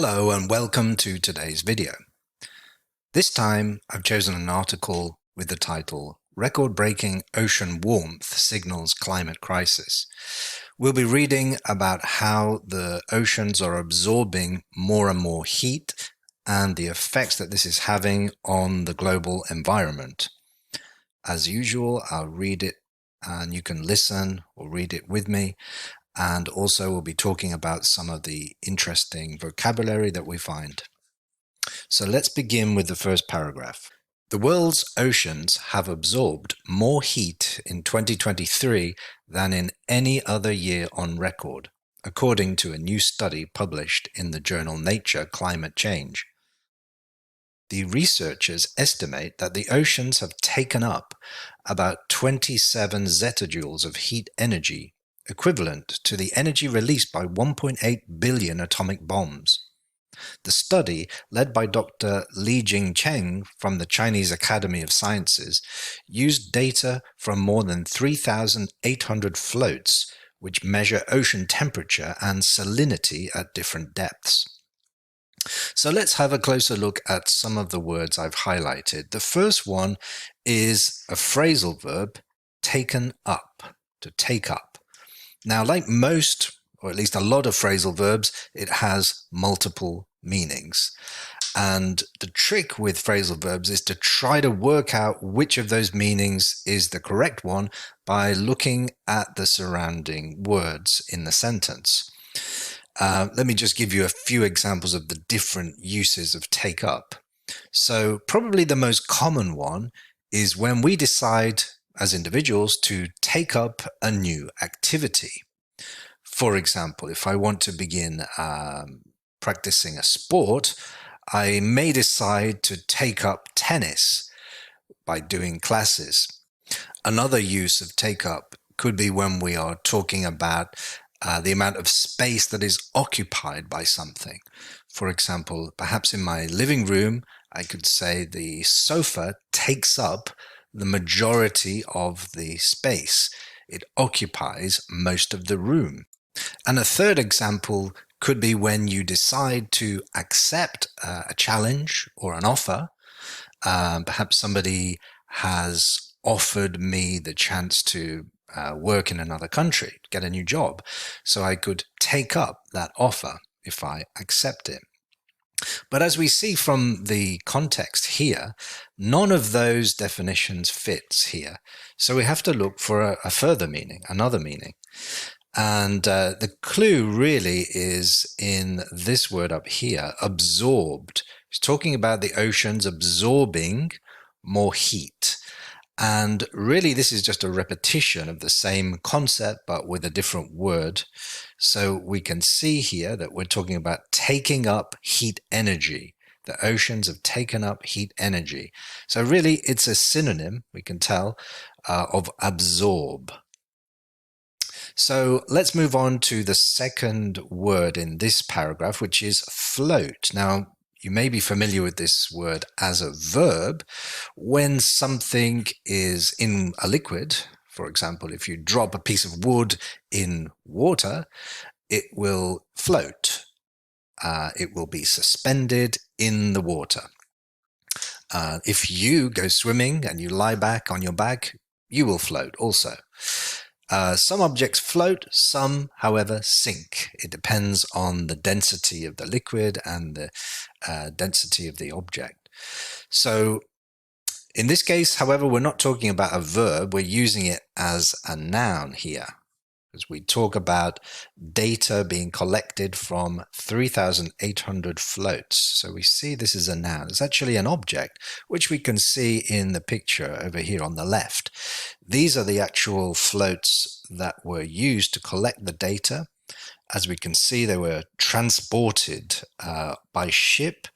Hello and welcome to today's video. This time I've chosen an article with the title Record-Breaking Ocean Warmth Signals Climate Crisis. We'll be reading about how the oceans are absorbing more and more heat and the effects that this is having on the global environment. As usual, I'll read it and you can listen or read it with me. And also we'll be talking about some of the interesting vocabulary that we find. So let's begin with the first paragraph. The world's oceans have absorbed more heat in 2023 than in any other year on record, according to a new study published in the journal Nature Climate Change. The researchers estimate that the oceans have taken up about 27 zetajoules of heat energy, equivalent to the energy released by 1.8 billion atomic bombs. The study, led by Dr. Li Jingcheng from the Chinese Academy of Sciences, used data from more than 3,800 floats, which measure ocean temperature and salinity at different depths. So let's have a closer look at some of the words I've highlighted. The first one is a phrasal verb, taken up, to take up. Now, like most, or at least a lot of phrasal verbs, it has multiple meanings. And the trick with phrasal verbs is to try to work out which of those meanings is the correct one by looking at the surrounding words in the sentence. Let me just give you a few examples of the different uses of take up. So probably the most common one is when we decide as individuals to take up a new activity. For example, if I want to begin practicing a sport, I may decide to take up tennis by doing classes. Another use of take up could be when we are talking about the amount of space that is occupied by something. For example, perhaps in my living room, I could say the sofa takes up the majority of the space. It occupies most of the room. And a third example could be when you decide to accept a challenge or an offer. Perhaps somebody has offered me the chance to work in another country, get a new job. So I could take up that offer if I accept it. But as we see from the context here, none of those definitions fits here. So we have to look for a further meaning, another meaning. And the clue really is in this word up here, absorbed. It's talking about the oceans absorbing more heat. And really, this is just a repetition of the same concept, but with a different word. So we can see here that we're talking about taking up heat energy. The oceans have taken up heat energy. So really, it's a synonym, we can tell, of absorb. So let's move on to the second word in this paragraph, which is float. Now, you may be familiar with this word as a verb. When something is in a liquid, for example, if you drop a piece of wood in water, it will float. It will be suspended in the water. If you go swimming and you lie back on your back, you will float also. Some objects float, some, however, sink. It depends on the density of the liquid and the density of the object. So in this case, however, we're not talking about a verb. We're using it as a noun here, as we talk about data being collected from 3,800 floats. So we see this is a noun. It's actually an object, which we can see in the picture over here on the left. These are the actual floats that were used to collect the data. As we can see, they were transported by ship,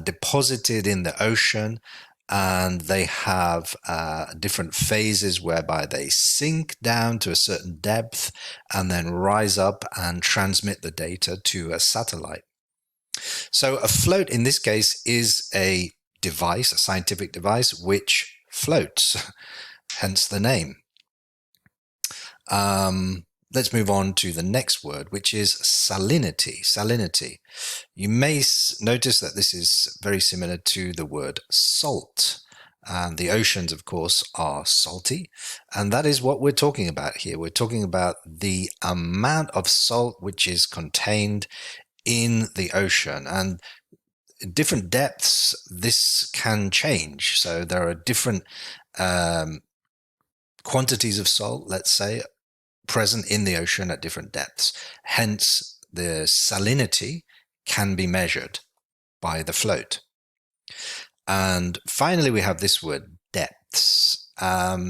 deposited in the ocean, and they have different phases whereby they sink down to a certain depth and then rise up and transmit the data to a satellite. So a float in this case is a device, a scientific device, which floats, hence the name. let's move on to the next word, which is salinity. Salinity. You may notice that this is very similar to the word salt. And the oceans, of course, are salty. And that is what we're talking about here. We're talking about the amount of salt which is contained in the ocean. And different depths, this can change. So there are different quantities of salt, let's say, present in the ocean at different depths. Hence, the salinity can be measured by the float. And finally, we have this word, depths.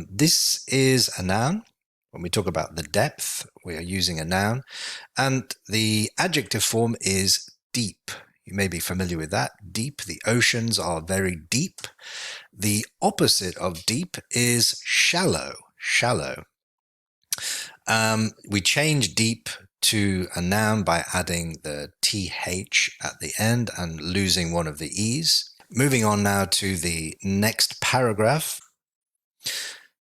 This is a noun. When we talk about the depth, we are using a noun. And the adjective form is deep. You may be familiar with that. Deep. The oceans are very deep. The opposite of deep is shallow. Shallow. We change deep to a noun by adding the th at the end and losing one of the e's. Moving on now to the next paragraph.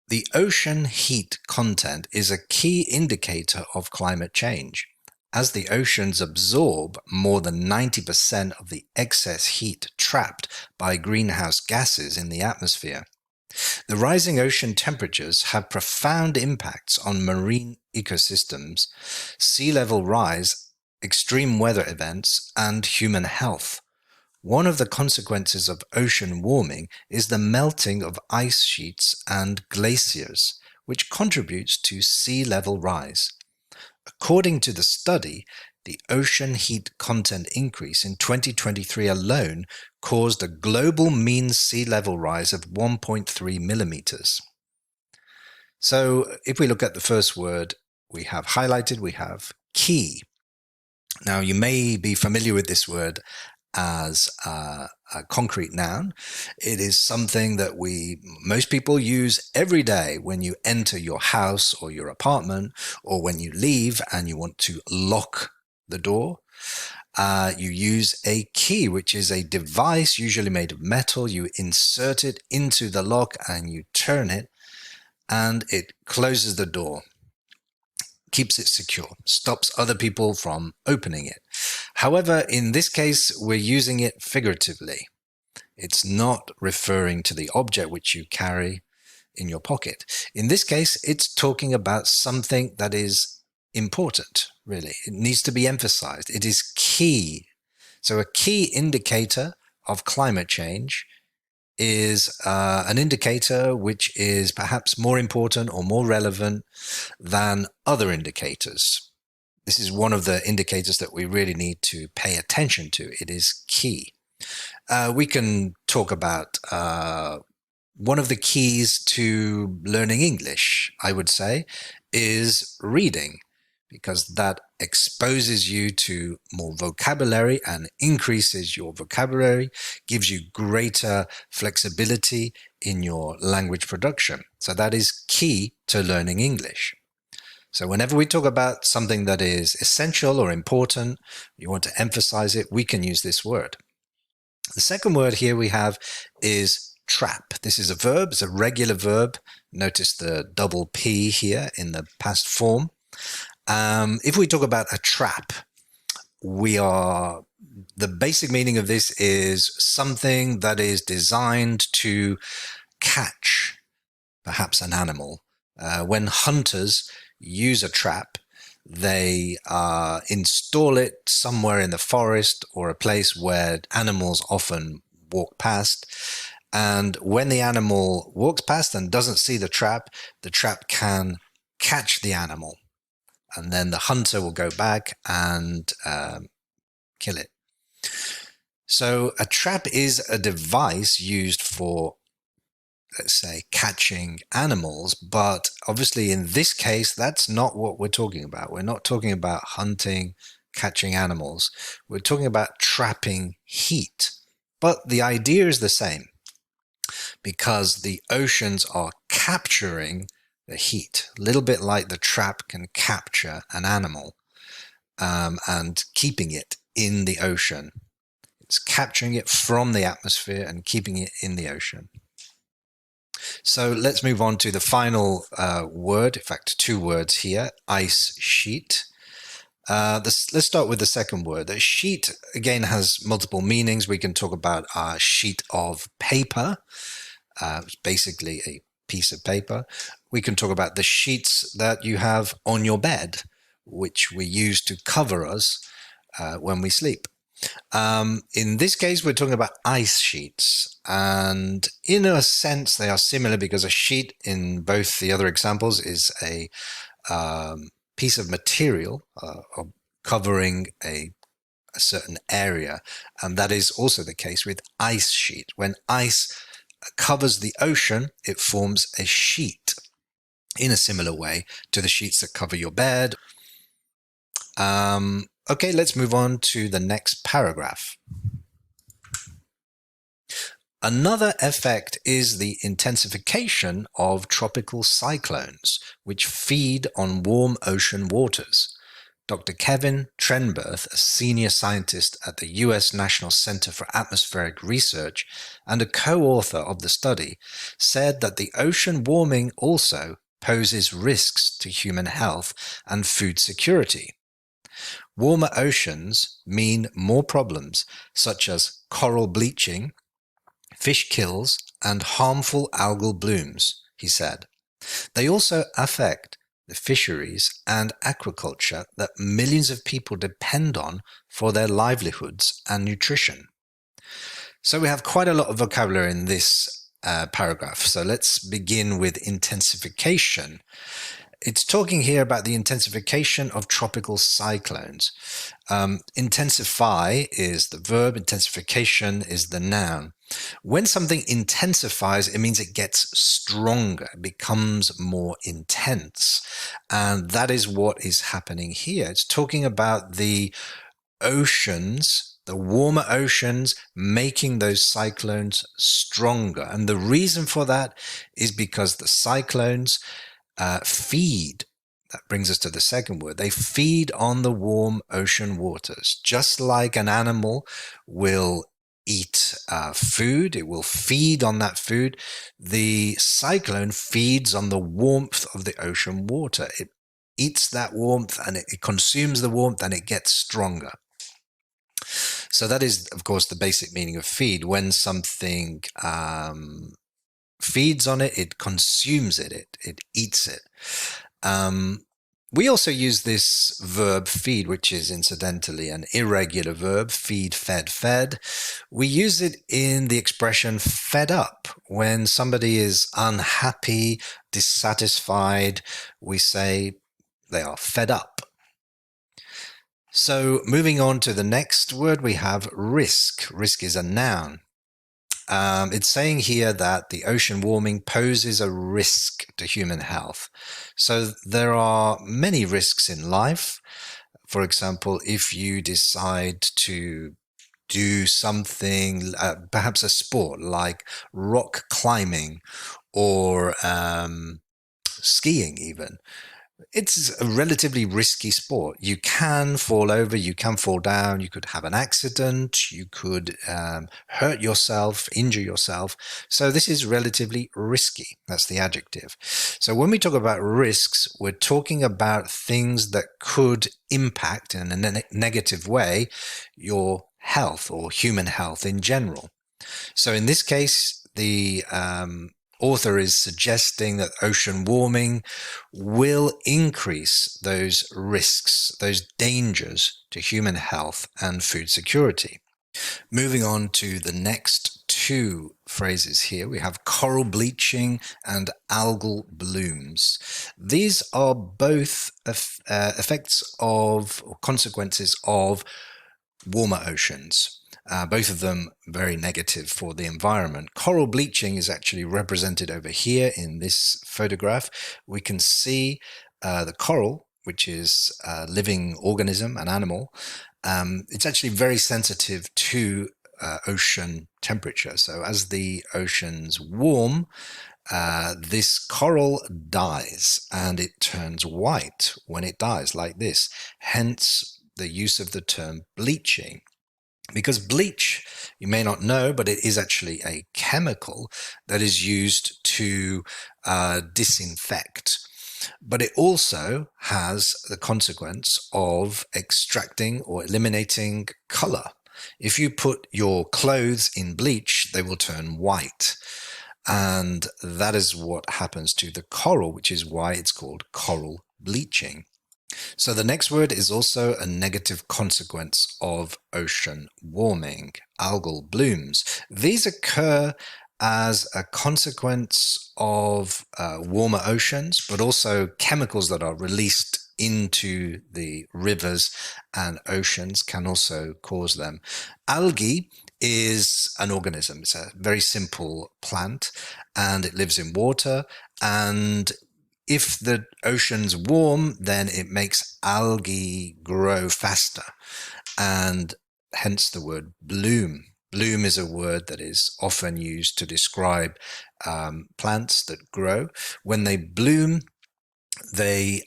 The ocean heat content is a key indicator of climate change, as the oceans absorb more than 90% of the excess heat trapped by greenhouse gases in the atmosphere. The rising ocean temperatures have profound impacts on marine ecosystems, sea level rise, extreme weather events, and human health. One of the consequences of ocean warming is the melting of ice sheets and glaciers, which contributes to sea level rise. According to the study, the ocean heat content increase in 2023 alone caused a global mean sea level rise of 1.3 millimeters. So if we look at the first word we have highlighted, we have key. Now you may be familiar with this word as a concrete noun. It is something that most people use every day when you enter your house or your apartment, or when you leave and you want to lock the door. You use a key, which is a device usually made of metal. You insert it into the lock and you turn it, and it closes the door, keeps it secure, stops other people from opening it. However, in this case, we're using it figuratively. It's not referring to the object which you carry in your pocket. In this case, it's talking about something that is important, really. It needs to be emphasized. It is key. So a key indicator of climate change is an indicator which is perhaps more important or more relevant than other indicators. This is one of the indicators that we really need to pay attention to. It is key. We can talk about one of the keys to learning English, I would say, is reading, because that exposes you to more vocabulary and increases your vocabulary, gives you greater flexibility in your language production. So that is key to learning English. So whenever we talk about something that is essential or important, you want to emphasize it, we can use this word. The second word here we have is trap. This is a verb, it's a regular verb. Notice the double P here in the past form. If we talk about a trap, the basic meaning of this is something that is designed to catch perhaps an animal. When hunters use a trap, they install it somewhere in the forest or a place where animals often walk past. And when the animal walks past and doesn't see the trap can catch the animal. And then the hunter will go back and kill it. So a trap is a device used for, let's say, catching animals. But obviously in this case, that's not what we're talking about. We're not talking about hunting, catching animals. We're talking about trapping heat. But the idea is the same, because the oceans are capturing the heat, a little bit like the trap can capture an animal and keeping it in the ocean. It's capturing it from the atmosphere and keeping it in the ocean. So let's move on to the final word, in fact, two words here, ice sheet. Let's start with the second word. The sheet, again, has multiple meanings. We can talk about a sheet of paper, basically a piece of paper. We can talk about the sheets that you have on your bed, which we use to cover us when we sleep. In this case, we're talking about ice sheets, and in a sense, they are similar because a sheet in both the other examples is a piece of material covering a certain area, and that is also the case with ice sheet. When ice covers the ocean, it forms a sheet in a similar way to the sheets that cover your bed. Okay, let's move on to the next paragraph. Another effect is the intensification of tropical cyclones, which feed on warm ocean waters. Dr. Kevin Trenberth, a senior scientist at the U.S. National Center for Atmospheric Research and a co-author of the study, said that the ocean warming also poses risks to human health and food security. Warmer oceans mean more problems, such as coral bleaching, fish kills, and harmful algal blooms, he said. They also affect the fisheries and aquaculture that millions of people depend on for their livelihoods and nutrition. So we have quite a lot of vocabulary in this paragraph. So let's begin with intensification. It's talking here about the intensification of tropical cyclones. Intensify is the verb, intensification is the noun. When something intensifies, it means it gets stronger, it becomes more intense. And that is what is happening here. It's talking about the oceans, the warmer oceans, making those cyclones stronger. And the reason for that is because the cyclones feed. That brings us to the second word. They feed on the warm ocean waters. Just like an animal will eat food, it will feed on that food. The cyclone feeds on the warmth of the ocean water. It eats that warmth and it consumes the warmth and it gets stronger. So that is, of course, the basic meaning of feed. When something feeds on it, it consumes it, it eats it. We also use this verb feed, which is incidentally an irregular verb, feed, fed, fed. We use it in the expression fed up. When somebody is unhappy, dissatisfied, we say they are fed up. So moving on to the next word, we have risk. Risk is a noun. It's saying here that the ocean warming poses a risk to human health. So there are many risks in life. For example, if you decide to do something, perhaps a sport like rock climbing or skiing even, it's a relatively risky sport. You can fall over, you can fall down, you could have an accident, you could hurt yourself, injure yourself. So this is relatively risky. That's the adjective. So when we talk about risks, we're talking about things that could impact in a negative way your health or human health in general. So in this case, the author is suggesting that ocean warming will increase those risks, those dangers to human health and food security. Moving on to the next two phrases here, we have coral bleaching and algal blooms. These are both effects of or consequences of warmer oceans. Both of them very negative for the environment. Coral bleaching is actually represented over here in this photograph. We can see the coral, which is a living organism, an animal. It's actually very sensitive to ocean temperature. So as the oceans warm, this coral dies and it turns white when it dies like this. Hence the use of the term bleaching. Because bleach, you may not know, but it is actually a chemical that is used to disinfect. But it also has the consequence of extracting or eliminating color. If you put your clothes in bleach, they will turn white. And that is what happens to the coral, which is why it's called coral bleaching. So the next word is also a negative consequence of ocean warming, algal blooms. These occur as a consequence of warmer oceans, but also chemicals that are released into the rivers and oceans can also cause them. Algae is an organism. It's a very simple plant, and it lives in water, and if the ocean's warm, then it makes algae grow faster, and hence the word bloom. Bloom is a word that is often used to describe plants that grow. When they bloom, they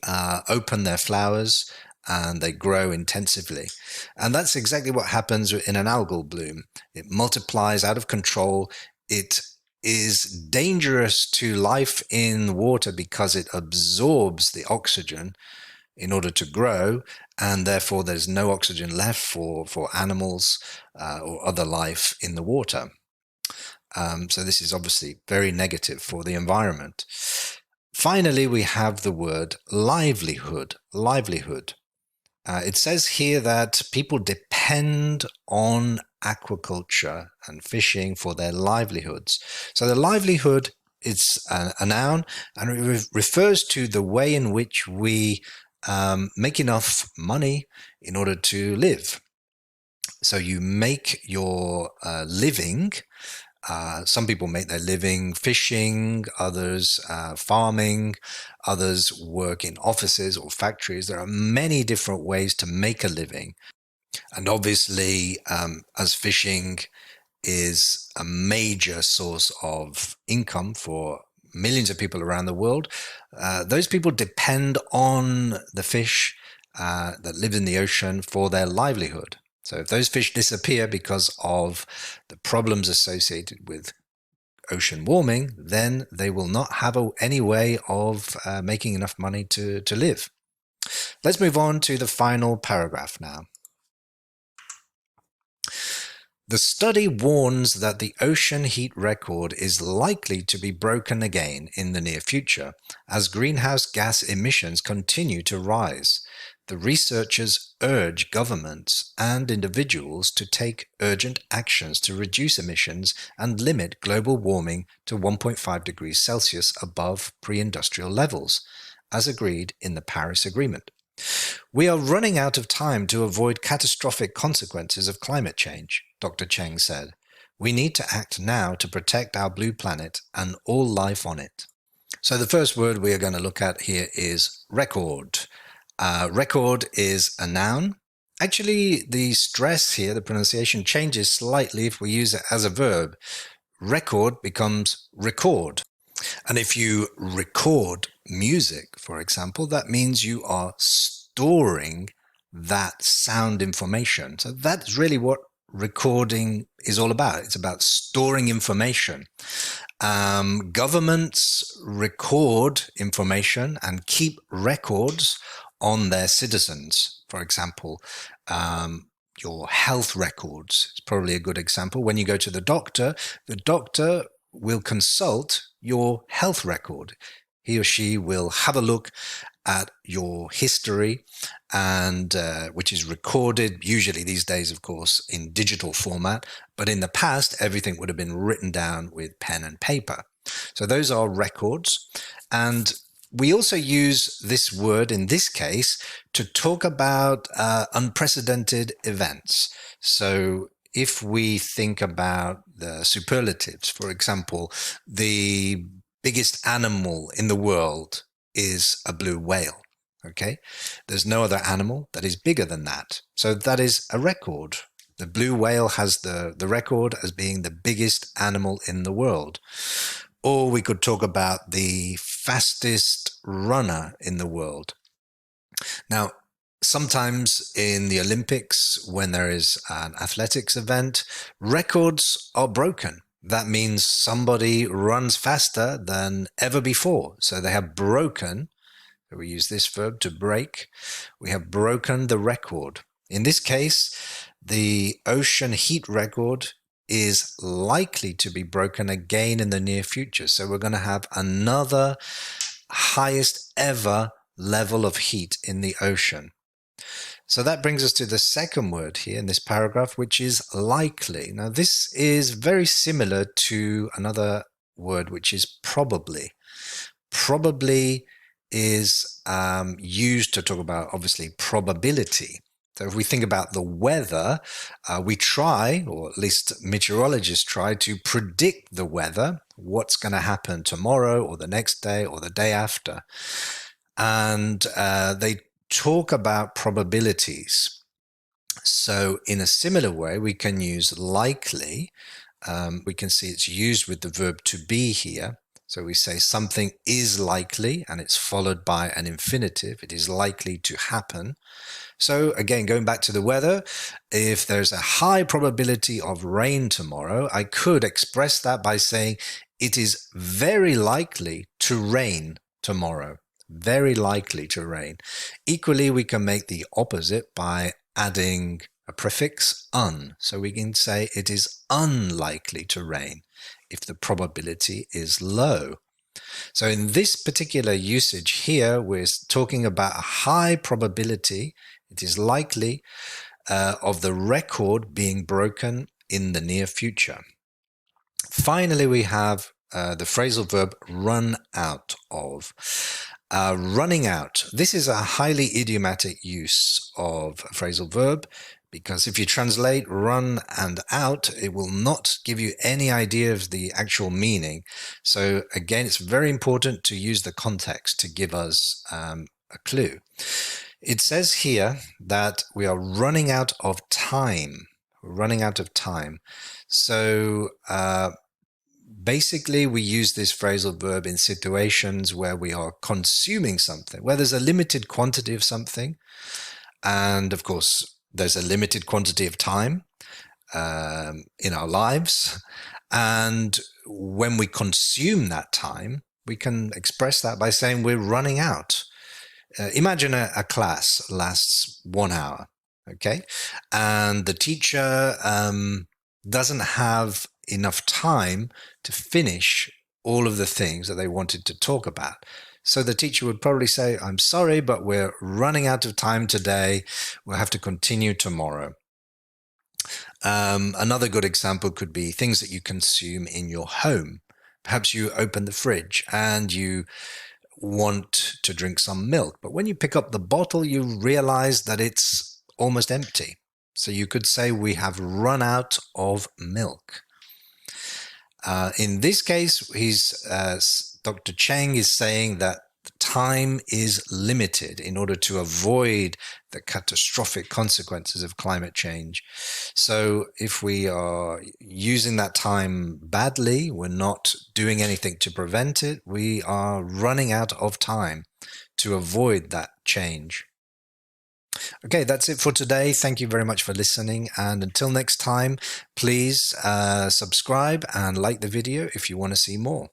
open their flowers and they grow intensively. And that's exactly what happens in an algal bloom. It multiplies out of control. It is dangerous to life in water because it absorbs the oxygen in order to grow, and therefore there's no oxygen left for animals or other life in the water. So this is obviously very negative for the environment. Finally, we have the word livelihood. Livelihood. It says here that people depend on aquaculture and fishing for their livelihoods. So the livelihood is a noun, and it refers to the way in which we make enough money in order to live. So you make your living. Some people make their living fishing, others farming, others work in offices or factories. There are many different ways to make a living. And obviously, as fishing is a major source of income for millions of people around the world, those people depend on the fish that live in the ocean for their livelihood. So if those fish disappear because of the problems associated with ocean warming, then they will not have any way of making enough money to live. Let's move on to the final paragraph now. The study warns that the ocean heat record is likely to be broken again in the near future as greenhouse gas emissions continue to rise. The researchers urge governments and individuals to take urgent actions to reduce emissions and limit global warming to 1.5 degrees Celsius above pre-industrial levels, as agreed in the Paris Agreement. We are running out of time to avoid catastrophic consequences of climate change, Dr. Cheng said. We need to act now to protect our blue planet and all life on it. So the first word we are going to look at here is record. Record is a noun. Actually, the stress here, the pronunciation changes slightly if we use it as a verb. Record becomes record. And if you record music, for example, that means you are storing that sound information. So that's really what recording is all about. It's about storing information. Governments record information and keep records on their citizens. For example, your health records is probably a good example. When you go to the doctor will consult your health record. He or she will have a look at your history, and which is recorded usually these days, of course, in digital format. But in the past, everything would have been written down with pen and paper. So those are records. And we also use this word in this case to talk about unprecedented events. So if we think about the superlatives, for example, the biggest animal in the world is a blue whale. Okay, there's no other animal that is bigger than that. So that is a record. The blue whale has the record as being the biggest animal in the world. Or we could talk about the fastest runner in the world. Now, Sometimes in the Olympics, when there is an athletics event, records are broken. That means somebody runs faster than ever before. So they have broken, we use this verb to break, we have broken the record. In this case, the ocean heat record is likely to be broken again in the near future. So we're going to have another highest ever level of heat in the ocean. So that brings us to the second word here in this paragraph, which is likely. Now, this is very similar to another word, which is probably. Probably is used to talk about, obviously, probability. So if we think about the weather, we try, or at least meteorologists try, to predict the weather, what's going to happen tomorrow or the next day or the day after. And they talk about probabilities. So in a similar way, we can use likely. We can see it's used with the verb to be here. So we say something is likely, and it's followed by an infinitive. It is likely to happen. So again, going back to the weather, if there's a high probability of rain tomorrow, I could express that by saying it is very likely to rain tomorrow. Very likely to rain. Equally, we can make the opposite by adding a prefix un. So we can say it is unlikely to rain if the probability is low. So in this particular usage here, we're talking about a high probability, it is likely, of the record being broken in the near future. Finally, we have the phrasal verb run out of. Running out. This is a highly idiomatic use of a phrasal verb, because if you translate run and out, it will not give you any idea of the actual meaning. So again, it's very important to use the context to give us a clue. It says here that we are running out of time. We're running out of time. So basically, we use this phrasal verb in situations where we are consuming something, where there's a limited quantity of something. And of course, there's a limited quantity of time in our lives. And when we consume that time, we can express that by saying we're running out. Imagine a class lasts 1 hour, okay? And the teacher doesn't have enough time to finish all of the things that they wanted to talk about. So the teacher would probably say, I'm sorry, but we're running out of time today. We'll have to continue tomorrow. Another good example could be things that you consume in your home. Perhaps you open the fridge and you want to drink some milk, but when you pick up the bottle, you realize that it's almost empty. So you could say we have run out of milk. In this case, Dr. Cheng is saying that time is limited in order to avoid the catastrophic consequences of climate change. So if we are using that time badly, we're not doing anything to prevent it, we are running out of time to avoid that change. Okay, that's it for today. Thank you very much for listening. And until next time, please subscribe and like the video if you want to see more.